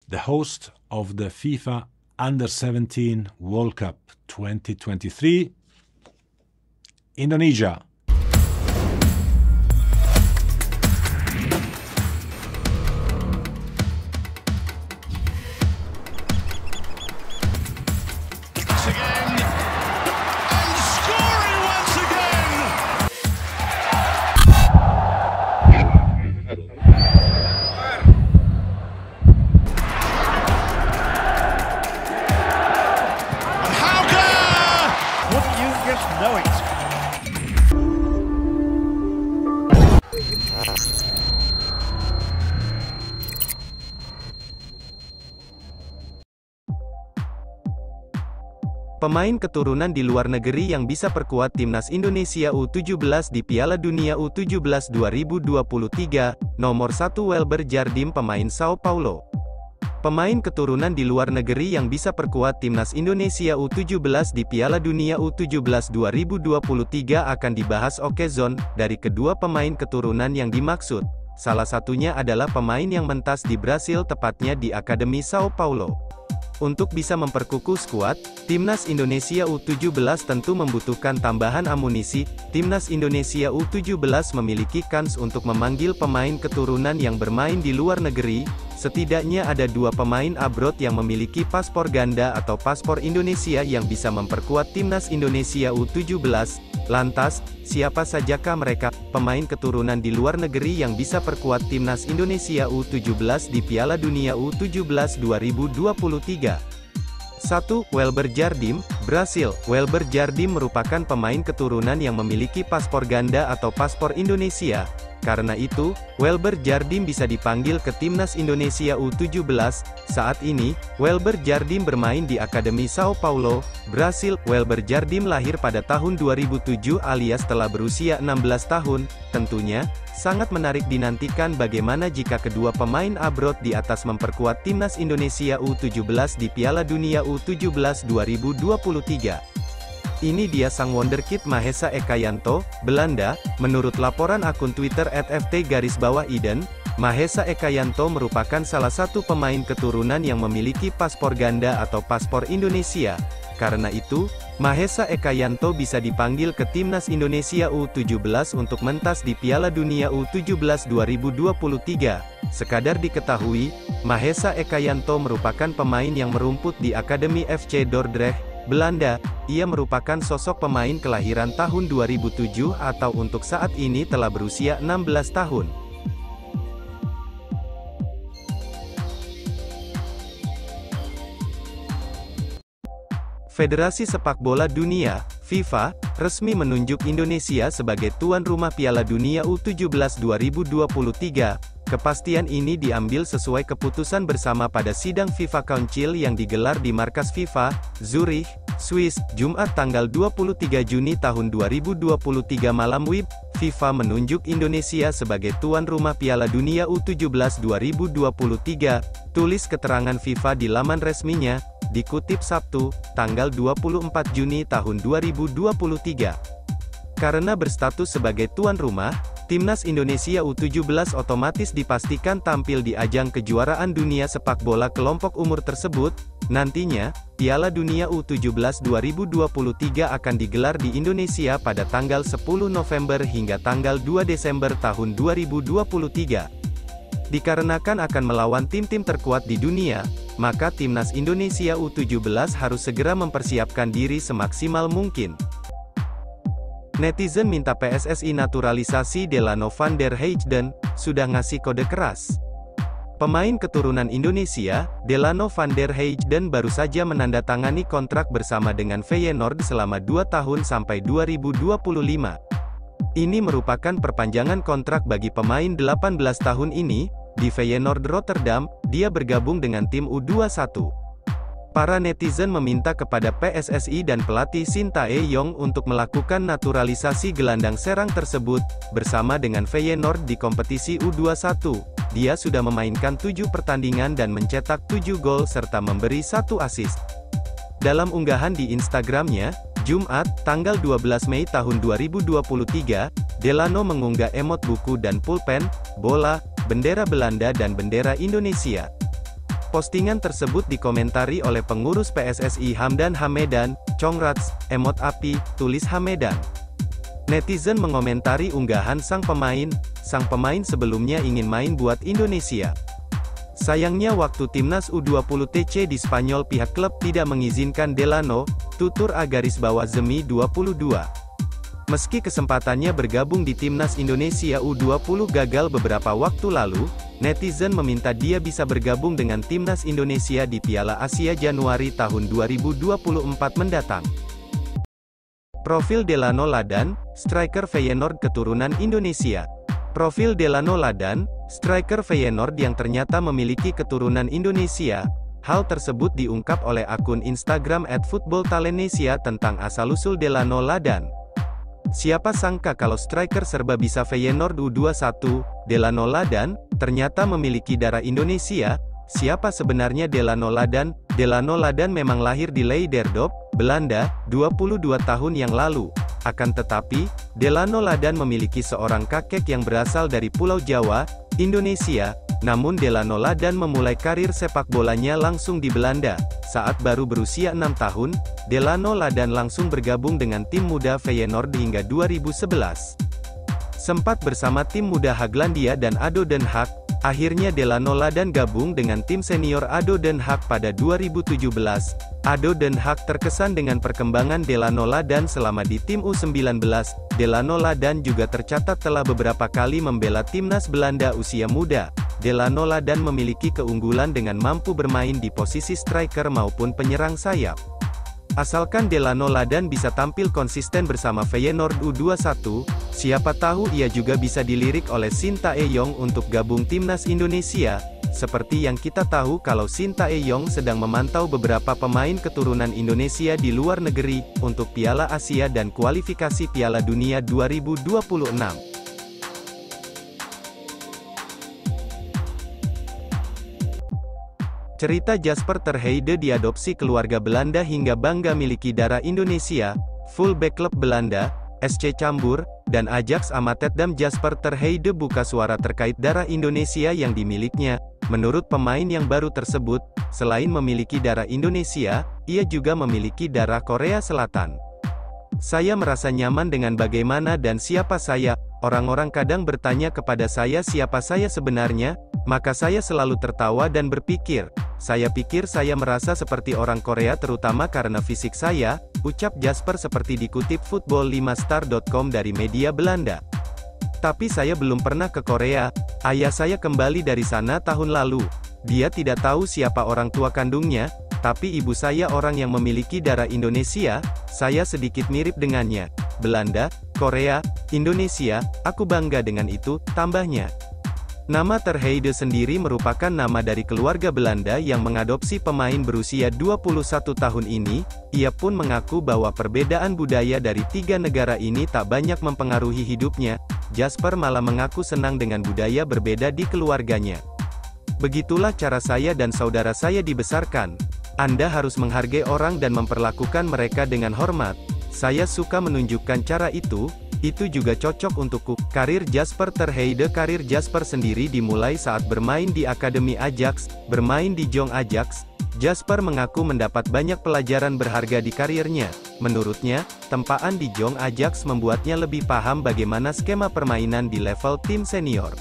the host of the FIFA Under-17 World Cup 2023, Indonesia. Pemain keturunan di luar negeri yang bisa perkuat timnas Indonesia U17 di Piala Dunia U17 2023, nomor 1 Welber Jardim, pemain Sao Paulo. Pemain keturunan di luar negeri yang bisa perkuat timnas Indonesia U17 di Piala Dunia U17 2023 akan dibahas Okezone. Dari kedua pemain keturunan yang dimaksud, salah satunya adalah pemain yang mentas di Brasil, tepatnya di Akademi Sao Paulo. Untuk bisa memperkukuh skuad, timnas Indonesia U17 tentu membutuhkan tambahan amunisi. Timnas Indonesia U17 memiliki kans untuk memanggil pemain keturunan yang bermain di luar negeri. Setidaknya ada 2 pemain abroad yang memiliki paspor ganda atau paspor Indonesia yang bisa memperkuat timnas Indonesia U17. Lantas, siapa sajakah mereka, pemain keturunan di luar negeri yang bisa perkuat timnas Indonesia U17 di Piala Dunia U17 2023? 1. Welber Jardim, Brasil. Welber Jardim merupakan pemain keturunan yang memiliki paspor ganda atau paspor Indonesia. Karena itu, Welber Jardim bisa dipanggil ke timnas Indonesia U17. Saat ini, Welber Jardim bermain di Akademi Sao Paulo, Brasil. Welber Jardim lahir pada tahun 2007 alias telah berusia 16 tahun. Tentunya, sangat menarik dinantikan bagaimana jika kedua pemain abroad di atas memperkuat timnas Indonesia U17 di Piala Dunia U17 2023. Ini dia sang wonderkid Mahesa Ekayanto, Belanda. Menurut laporan akun Twitter @ft_iden, Mahesa Ekayanto merupakan salah satu pemain keturunan yang memiliki paspor ganda atau paspor Indonesia. Karena itu, Mahesa Ekayanto bisa dipanggil ke timnas Indonesia U17 untuk mentas di Piala Dunia U17 2023. Sekadar diketahui, Mahesa Ekayanto merupakan pemain yang merumput di Akademi FC Dordrecht, Belanda. Ia merupakan sosok pemain kelahiran tahun 2007 atau untuk saat ini telah berusia 16 tahun. Federasi Sepak Bola Dunia, FIFA, resmi menunjuk Indonesia sebagai tuan rumah Piala Dunia U17 2023. Kepastian ini diambil sesuai keputusan bersama pada sidang FIFA Council yang digelar di markas FIFA, Zurich, Swiss, Jumat tanggal 23 Juni tahun 2023 malam WIB. FIFA menunjuk Indonesia sebagai tuan rumah Piala Dunia U17 2023. Tulis keterangan FIFA di laman resminya, dikutip Sabtu, tanggal 24 Juni tahun 2023. Karena berstatus sebagai tuan rumah, timnas Indonesia U17 otomatis dipastikan tampil di ajang kejuaraan dunia sepak bola kelompok umur tersebut. Nantinya, Piala Dunia U17 2023 akan digelar di Indonesia pada tanggal 10 November hingga tanggal 2 Desember tahun 2023. Dikarenakan akan melawan tim-tim terkuat di dunia, maka timnas Indonesia U17 harus segera mempersiapkan diri semaksimal mungkin. Netizen minta PSSI naturalisasi Delano van der Heijden, sudah ngasih kode keras. Pemain keturunan Indonesia, Delano van der Heijden baru saja menandatangani kontrak bersama dengan Feyenoord selama 2 tahun sampai 2025. Ini merupakan perpanjangan kontrak bagi pemain 18 tahun ini. Di Feyenoord Rotterdam, dia bergabung dengan tim U21. Para netizen meminta kepada PSSI dan pelatih Shin Tae-yong untuk melakukan naturalisasi gelandang serang tersebut, bersama dengan Feyenoord di kompetisi U21. Dia sudah memainkan 7 pertandingan dan mencetak 7 gol serta memberi 1 assist. Dalam unggahan di Instagramnya, Jumat, tanggal 12 Mei tahun 2023, Delano mengunggah emot buku dan pulpen, bola, bendera Belanda dan bendera Indonesia. Postingan tersebut dikomentari oleh pengurus PSSI Hamdan Hamedan, "Congrats, emot api," tulis Hamedan. Netizen mengomentari unggahan sang pemain sebelumnya ingin main buat Indonesia. Sayangnya waktu timnas U20 TC di Spanyol pihak klub tidak mengizinkan Delano, tutur _Zemi 22. Meski kesempatannya bergabung di timnas Indonesia U20 gagal beberapa waktu lalu, netizen meminta dia bisa bergabung dengan timnas Indonesia di Piala Asia Januari tahun 2024 mendatang. Profil Delano Ladan, striker Feyenoord keturunan Indonesia. Profil Delano Ladan, striker Feyenoord yang ternyata memiliki keturunan Indonesia. Hal tersebut diungkap oleh akun Instagram @footballtalennesia tentang asal-usul Delano Ladan. Siapa sangka kalau striker serba bisa Feyenoord U21, Delano Ladan, ternyata memiliki darah Indonesia. Siapa sebenarnya Delano Ladan? Delano Ladan memang lahir di Leiderdorp, Belanda, 22 tahun yang lalu. Akan tetapi, Delano Ladan memiliki seorang kakek yang berasal dari Pulau Jawa, Indonesia. Namun Delano Ladan memulai karir sepak bolanya langsung di Belanda. Saat baru berusia 6 tahun, Delano Ladan langsung bergabung dengan tim muda Feyenoord hingga 2011. Sempat bersama tim muda Haglandia dan ADO Den Haag, akhirnya Delano Ladan gabung dengan tim senior ADO Den Haag pada 2017. ADO Den Haag terkesan dengan perkembangan Delano Ladan selama di tim U19. Delano Ladan juga tercatat telah beberapa kali membela timnas Belanda usia muda. Delano Ladan memiliki keunggulan dengan mampu bermain di posisi striker maupun penyerang sayap. Asalkan Delano Ladan bisa tampil konsisten bersama Feyenoord U21, siapa tahu ia juga bisa dilirik oleh Shin Tae-yong untuk gabung timnas Indonesia. Seperti yang kita tahu kalau Shin Tae-yong sedang memantau beberapa pemain keturunan Indonesia di luar negeri, untuk Piala Asia dan kualifikasi Piala Dunia 2026. Cerita Jasper ter Heide diadopsi keluarga Belanda hingga bangga miliki darah Indonesia. Fullback klub Belanda, SC Cambuur, dan Ajax Amsterdam Jasper ter Heide buka suara terkait darah Indonesia yang dimilikinya. Menurut pemain yang baru tersebut, selain memiliki darah Indonesia, ia juga memiliki darah Korea Selatan. Saya merasa nyaman dengan bagaimana dan siapa saya. Orang-orang kadang bertanya kepada saya siapa saya sebenarnya, maka saya selalu tertawa dan berpikir, saya pikir saya merasa seperti orang Korea terutama karena fisik saya, ucap Jasper seperti dikutip football5star.com dari media Belanda. Tapi saya belum pernah ke Korea, ayah saya kembali dari sana tahun lalu. Dia tidak tahu siapa orang tua kandungnya, tapi ibu saya orang yang memiliki darah Indonesia, saya sedikit mirip dengannya. Belanda, Korea, Indonesia, aku bangga dengan itu, tambahnya. Nama ter Heide sendiri merupakan nama dari keluarga Belanda yang mengadopsi pemain berusia 21 tahun ini. Ia pun mengaku bahwa perbedaan budaya dari tiga negara ini tak banyak mempengaruhi hidupnya. Jasper malah mengaku senang dengan budaya berbeda di keluarganya. Begitulah cara saya dan saudara saya dibesarkan. Anda harus menghargai orang dan memperlakukan mereka dengan hormat. Saya suka menunjukkan cara itu juga cocok untukku. Karir Jasper ter Heide. Karir Jasper sendiri dimulai saat bermain di Akademi Ajax. Bermain di Jong Ajax, Jasper mengaku mendapat banyak pelajaran berharga di karirnya. Menurutnya, tempaan di Jong Ajax membuatnya lebih paham bagaimana skema permainan di level tim senior.